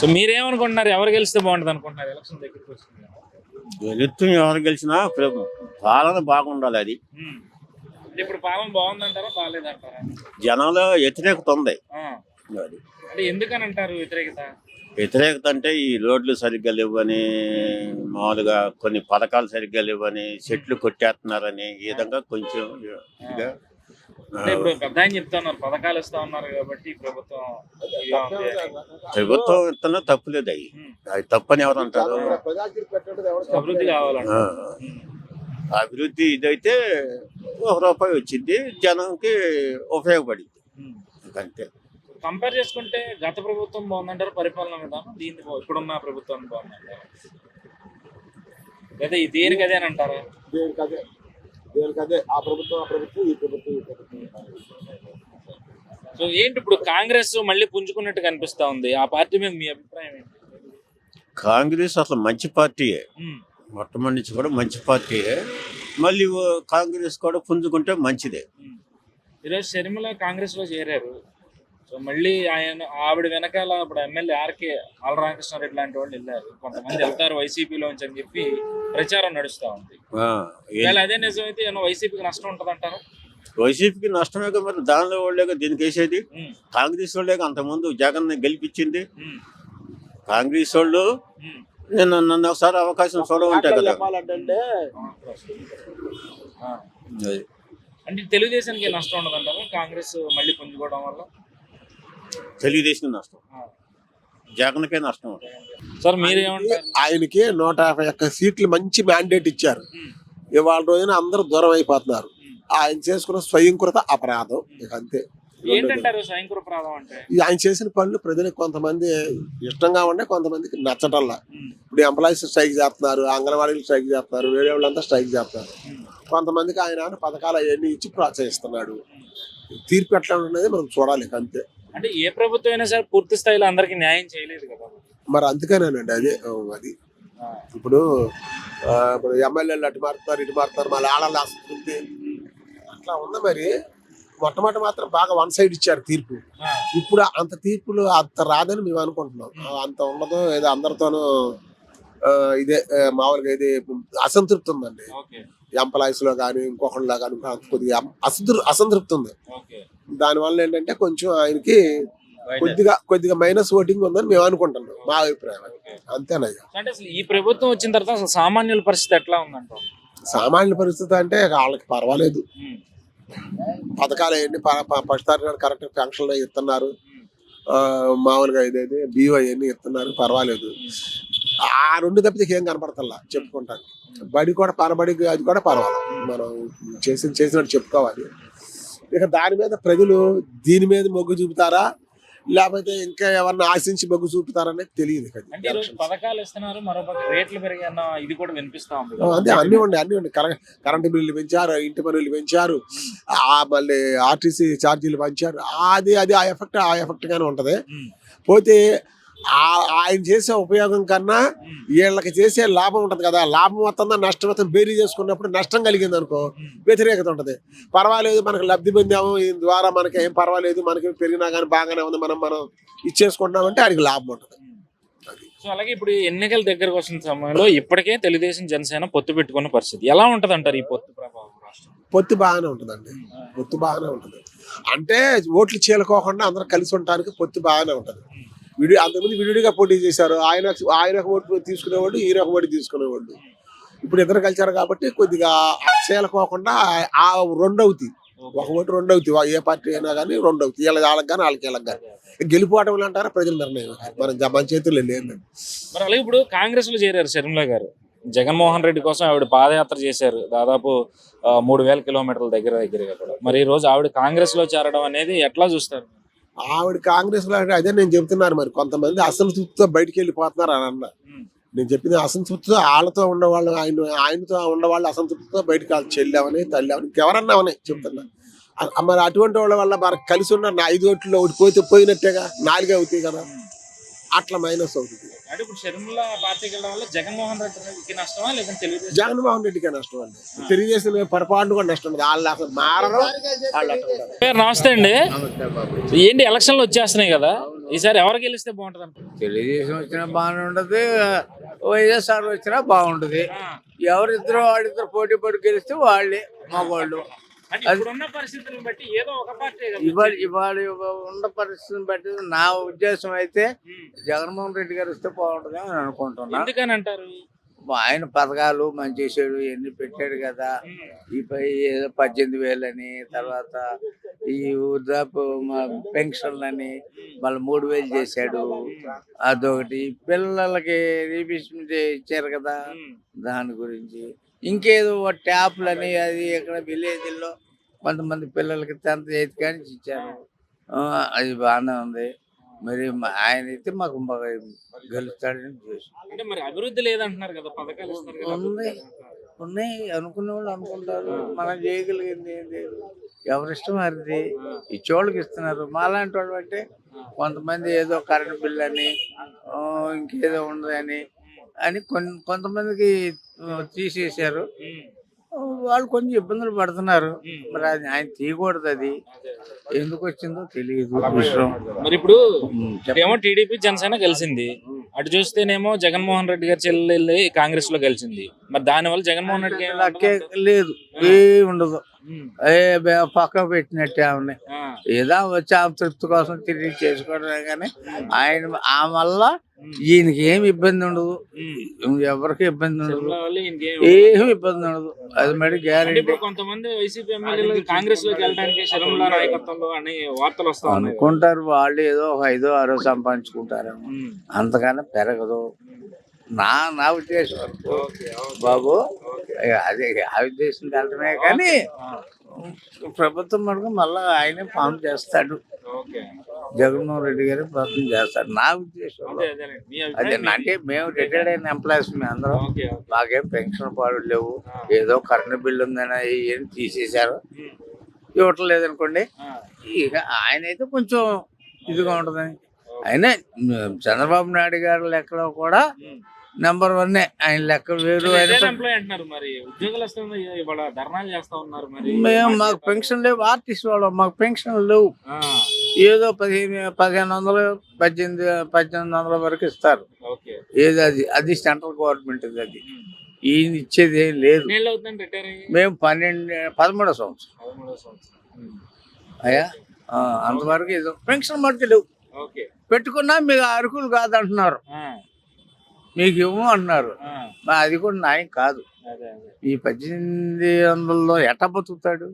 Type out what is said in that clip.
So మీరేమనుకుంటున్నారు? ఎవరు గెలిస్తే బాగుంటుంది అనుకుంటున్నారు? ఎలక్షన్ దగ్గరికి వస్తుంది. గెలుస్తుంది ఎవరు గెలిచినా పాలన బాగుండాలి. అది అంటే ఇప్పుడు పాలన బాగుందంటారా బాగాలేదంటారా? జనాలు వ్యతిరేకత ఉంది. అది అంటే ఎందుకని అంటారు వ్యతిరేకత? వ్యతిరేకత అంటే ఈ రోడ్లు సరిగ్గా లేవని, మామూలుగా కొన్ని పథకాలు సరిగ్గా లేవని, చెట్లు కొట్టేస్తున్నారని ఈ విధంగా కొంచెం ఇదిగా అంటే ఇప్పుడు పెద్ద ఆయన చెప్తున్నారు పథకాలు ఇస్తా ఉన్నారు కాబట్టి ప్రభుత్వం ప్రభుత్వం ఇస్తున్నా తప్పులేదు. అవి తప్పని ఎవరు అంటారు? అభివృద్ధి కావాలంట. అభివృద్ధి ఇదైతే ₹1 వచ్చింది, జనంకి ఉపయోగపడింది అంతే. కంపేర్ చేసుకుంటే గత ప్రభుత్వం బాగుందంటారు పరిపాలన విధానం, దీన్ని ఇప్పుడున్న ప్రభుత్వం బాగుందంటారు? లేదా దేనికి అదే అని అంటారా? దేనికదే ఆ ప్రభుత్వం ఈ ప్రభుత్వం సో ఏంటి ఇప్పుడు కాంగ్రెస్ మళ్ళీ పుంజుకున్నట్టు కనిపిస్తా ఉంది, ఆ పార్టీ మీద మీ అభిప్రాయం ఏంటి? కాంగ్రెస్ అసలు మంచి పార్టీయే, మొట్టమొదటి నుంచి కూడా మంచి పార్టీయే. మళ్ళీ కాంగ్రెస్ కూడా పుంజుకుంటే మంచిదే. ఈరోజు షర్మిల కాంగ్రెస్ లో చేరారు. సో మళ్ళీ ఆవిడ వెనకాల ఇప్పుడు ఎమ్మెల్యే ఆర్కే ఆలరామకృష్ణారెడ్డి లాంటి వాళ్ళు వెళ్ళారు. కొంతమంది వెళ్తారు వైసీపీలోంచి అని చెప్పి ప్రచారం నడుస్తా ఉంది. అదే నిజమైతే వైసీపీకి నష్టం ఉంటది అంటారా? వైసీపీకి నష్టమే కదా, మరి దానిలో వాళ్ళేగా దీనికి వేసేది. కాంగ్రెస్ వాళ్ళేగా అంతకుముందు జగన్ గెలిపించింది. కాంగ్రెస్ వాళ్ళు నన్ను ఒకసారి అవకాశం చూడమంటాయి కదా. అంటే తెలుగుదేశానికి నష్టం ఉండదంటారా కాంగ్రెస్ మళ్ళీ పుంజుకోవడం వల్ల? తెలుగుదేశం నష్టం, జగన్కే నష్టం. సార్ మీరేమంటారు? ఆయనకి 151 సీట్లు మంచి మ్యాండేట్ ఇచ్చారు. ఇవాళ రోజున అందరూ దూరం అయిపోతున్నారు. ఆయన చేసుకున్న స్వయంకృత అపరాధం ఇక అంతే. ఏంటంటారు స్వయంకృత అపరాధం అంటే? ఆయన చేసిన పనులు ప్రజలకు కొంతమంది ఇష్టంగా ఉండే, కొంతమందికి నచ్చటల్లా. ఇప్పుడు ఎంప్లాయీస్ స్ట్రైక్ చేస్తున్నారు, అంగన్వాడీలు స్ట్రైక్ చేస్తున్నారు, వేరే వాళ్ళంతా స్ట్రైక్ చేస్తున్నారు. కొంతమందికి ఆయన పథకాలు అవన్నీ ఇచ్చి ప్రోత్సహిస్తున్నాడు. తీర్పు ఎట్లా ఉన్నది మనం చూడాలి అంతే. అంటే ఏ ప్రభుత్వం అయినా సరే పూర్తి స్థాయిలో అందరికి న్యాయం చేయలేదు కదా. మరి అందుకేనండి అది ఇప్పుడు ఎమ్మెల్యేలు అటు మారుతారు ఇటు మారుతారు, మళ్ళీ ఆడాలి అసంతృప్తి అట్లా ఉంది. మరి మొట్టమొదటి మాత్రం బాగా వన్ సైడ్ ఇచ్చారు తీర్పు. ఇప్పుడు అంత తీర్పులు అంత రాదని మేము అనుకుంటున్నాం. అంత ఉండదు, ఏదో అందరితోనూ ఇదే మామూలుగా ఇది అసంతృప్తి ఉందండి. ఎంప్లాయీస్ లో కానీ ఇంకొకళ్ళలో కానీ కొద్దిగా అసంతృప్తి ఉంది. దానివల్ల ఏంటంటే కొంచెం ఆయనకి కొద్దిగా మైనస్ ఓటింగ్ ఉందని మేము అనుకుంటున్నాం, మా అభిప్రాయం అంతేనయ్యా. అంటే అసలు ఈ ప్రభుత్వం వచ్చిన తర్వాత అసలు సామాన్యుల పరిస్థితి ఎట్లా ఉందంట? సామాన్యుల పరిస్థితి అంటే వాళ్ళకి పర్వాలేదు. పథకాలు అవన్నీ ఫస్ట్ కరెక్ట్ పెన్షన్లు ఇస్తున్నారు, మామూలుగా ఇదైతే బియ్యం అవన్నీ ఇస్తున్నారు, పర్వాలేదు. ఆ రెండు తప్పితే ఏం కనపడతల్లా చెప్పుకుంటాను. బడి కూడా పరబడికి అది కూడా పర్వాలేదు, మనం చేసినట్టు చెప్పుకోవాలి. ఇక దాని మీద ప్రజలు దీని మీద మొగ్గు చూపుతారా లేకపోతే ఇంకా ఎవరిని ఆశించి మొగ్గు చూపుతారనేది తెలియదు. పథకాలు ఇస్తున్నారు, మరోపక్క రేట్లు పెరిగిన ఇది కూడా వినిపిస్తా ఉంది. అదే అన్ని ఉండి కరెంటు బిల్లులు పెంచారు, ఇంటి పనులు పెంచారు, మళ్ళీ ఆర్టీసీ ఛార్జీలు పెంచారు. అది ఆ ఎఫెక్ట్ గానే ఉంటది. పోతే ఆయన చేసే ఉపయోగం కన్నా వీళ్ళకి చేసే లాభం ఉంటది కదా, లాభం మొత్తం నష్టం మొత్తం బేరీ చేసుకున్నప్పుడు నష్టం కలిగింది అనుకో వ్యతిరేకత ఉంటది. పర్వాలేదు మనకు లబ్ధి పొందాము, ఈ ద్వారా మనకి ఏం పర్వాలేదు, మనకి పెరిగినా కానీ బాగానే ఉంది, మనం ఇచ్చేసుకుంటున్నామంటే ఆయనకి లాభం ఉంటుంది. సో అలాగే ఇప్పుడు ఎన్నికల దగ్గరకు వస్తున్న సమయంలో ఇప్పటికే తెలుగుదేశం జనసేన పొత్తు పెట్టుకున్న పరిస్థితి ఎలా ఉంటది అంటారు? ఈ పొత్తు ప్రభావం పొత్తు బాగానే ఉంటుందండి, పొత్తు బాగానే ఉంటుంది. అంటే ఓట్లు చీలకోకుండా అందరూ కలిసి ఉండటానికి పొత్తు బాగానే ఉంటుంది. అంతకుముందు విడివిడిగా పోటీ చేశారు. ఆయన ఓటు తీసుకునేవాళ్ళు, ఈయన ఓటు తీసుకునేవాళ్ళు. ఇప్పుడు ఇద్దరు కలిశారు కాబట్టి కొద్దిగా చీలకోకుండా ఆ రెండు అవుతాయి, ఒక ఓటు రెండు అవుతాయి. ఏ పార్టీ అయినా కానీ రెండు అవుతాయి, వాళ్ళకి కానీ వీళ్ళకి కానీ. గెలిపోవటం అంటారా ప్రజల నిర్ణయం, మన చేతుల్లో లేదు. మరి అలాగే ఇప్పుడు కాంగ్రెస్ లో చేరారు షర్మిల గారు. జగన్మోహన్ రెడ్డి కోసం ఆవిడ పాదయాత్ర చేశారు దాదాపు 3000 కిలోమీటర్ల దగ్గరగా కూడా. మరి ఈ రోజు ఆవిడ కాంగ్రెస్ లో చేరడం అనేది ఎట్లా చూస్తారు? ఆవిడ కాంగ్రెస్ లో అంటే అదే నేను చెప్తున్నాను. మరి కొంతమంది అసంతృప్తితో బయటికి వెళ్ళిపోతున్నారు అని అన్న. నేను చెప్పింది అసంతృప్తితో వాళ్ళతో ఉండేవాళ్ళు, ఆయనతో ఉండేవాళ్ళు అసంతృప్తితో బయటకు చెల్లామని తల్లామని ఇంకెవరన్నామని చెప్తున్నా. మరి అటువంటి వాళ్ళ వల్ల మనకు కలిసి ఉన్న 5 ఓట్లు ఒకటి పోయినట్టేగా 4 అవుతాయి కదా, అట్లా మైనస్ అవుతుంది. జగన్మోహన్ రెడ్డికే నష్టం అండి, తెలుగుదేశం పొరపాటు కూడా నష్టం. వాళ్ళు అసలు మారరు. నమస్తే అండి. ఏంటి ఎలక్షన్లు వచ్చేస్తున్నాయి కదా, ఈసారి ఎవరు గెలిస్తే బాగుంటది అనుకుంటున్నారు? తెలుగుదేశం వచ్చినా బాగానే ఉండదు, వైఎస్ఆర్ వచ్చినా బాగుంటది. ఎవరిద్దరు వాళ్ళిద్దరు పోటీ పడి గెలిస్తే వాళ్ళే మగవాళ్ళు. అంటే ఇప్పుడున్న పరిస్థితులను బట్టి ఏదో ఒక పార్టీ ఇవాళ ఉన్న పరిస్థితిని బట్టి నా ఉద్దేశం అయితే జగన్మోహన్ రెడ్డి గారు వస్తే బాగుంటుంది అని అనుకుంటున్నా. ఎందుకని అంటారు? ఆయన పథకాలు మంచి చేసాడు, ఎన్ని పెట్టాడు కదా. ఈ పై ఏదో 18,000 అని, తర్వాత ఈ వృద్ధాప్య పెన్షన్లని మళ్ళీ 3,000 చేశాడు. అదొకటి, పిల్లలకి రీబిస్మెంట్ ఇచ్చారు కదా, దాని గురించి. ఇంకేదో ట్యాప్లని అది ఇక్కడ విలేజ్లో కొంతమంది పిల్లలకి 10th 8th కానీ ఇచ్చారు. అది బాగానే ఉంది. మరి ఆయన అయితే మాకు బాగా గెలుస్తాడని చూసి అంటే మరి అభివృద్ధి లేదంటున్నారు కదా, పథకాలు ఇస్తారు కదా. ఉన్నాయి అనుకునే వాళ్ళు అనుకుంటారు, మనం చేయగలిగింది ఏం లేదు. ఎవరిష్టం అది ఇచ్చేవాళ్ళకి ఇస్తున్నారు. మాలాంటి వాళ్ళు అంటే కొంతమంది ఏదో కరెంట్ బిల్ అని ఇంకేదో ఉండదని అని కొంతమందికి తీసేశారు. వాళ్ళు కొంచెం ఇబ్బందులు పడుతున్నారు. మరి అది ఆయన తీయకూడదు, అది ఎందుకు వచ్చిందో తెలియదు విషయం. మరి ఇప్పుడు ఏమో టీడీపీ జనసేన గెలిచింది, అటు చూస్తేనేమో జగన్మోహన్ రెడ్డి గారి చెల్లెల్లి కాంగ్రెస్ లో గెలిచింది. మరి దానివల్ల జగన్మోహన్ రెడ్డి లక్కే లేదు, ఏ ఉండదు, పక్క పెట్టినట్టే ఆమె. ఏదో వచ్చి ఆ తృప్తి కోసం తిరిగి చేసుకోవడమే కానీ ఆయన ఆ వల్ల ఈయనకి ఏమి ఇబ్బంది ఉండదు, ఎవరికి ఇబ్బంది ఉండదు, ఏమి ఇబ్బంది ఉండదు. అది మరి గ్యారెంటీ. కొంతమంది వైసీపీ ఎమ్మెల్యేలు కాంగ్రెస్ లోకి వెళ్ళడానికి శర్మిల నాయకత్వంలో అని వార్తలు వస్తాయి అనుకుంటారు. వాళ్ళు ఏదో 5 6 సంపాదించుకుంటారేమో, అంతకన్నా పెరగదు నా ఉద్దేశం బాబు. అదే ఆ ఉద్దేశం వెళ్ళటమే కానీ ప్రభుత్వం మటుకు మళ్ళా ఆయనే ఫామ్ చేస్తాడు, జగన్మోహన్ రెడ్డి గారు ప్రయత్నం చేస్తాడు నా ఉద్దేశం. అదే అంటే మేము రిటైర్డ్ అయిన ఎంప్లాయీస్ మేము అందరం, మాకేం పెన్షన్ పాడు లేవు. ఏదో కరెంట్ బిల్లు ఉందని ఏం తీసేశారు, ఇవ్వటం లేదనుకోండి. ఇక ఆయన అయితే కొంచెం ఇదిగా ఉంటుందని. అయినా చంద్రబాబు నాయుడు గారి లెక్కలో కూడా నెంబర్ 1 ఆయన లెక్క వేరు. మేము మాకు పెన్షన్ లేవు, ఆర్టిస్ట్ వాళ్ళు మాకు పెన్షన్ లేవు. ఏదో 1500 1800 వరకు ఇస్తారు. ఏది అది సెంట్రల్ గవర్నమెంట్, అది ఈయన ఇచ్చేది ఏం లేదు. మేము 13వ సంవత్సరం అయ్యా, అంతవరకు ఏదో పెన్షన్ మటుకు లేవు. పెట్టుకున్నా మీకు అర్హులు కాదంటున్నారు, మీకు ఇవ్వము అంటున్నారు. అది కూడా న్యాయం కాదు. ఈ 1800లో ఎట్ట బతుకుతాడు?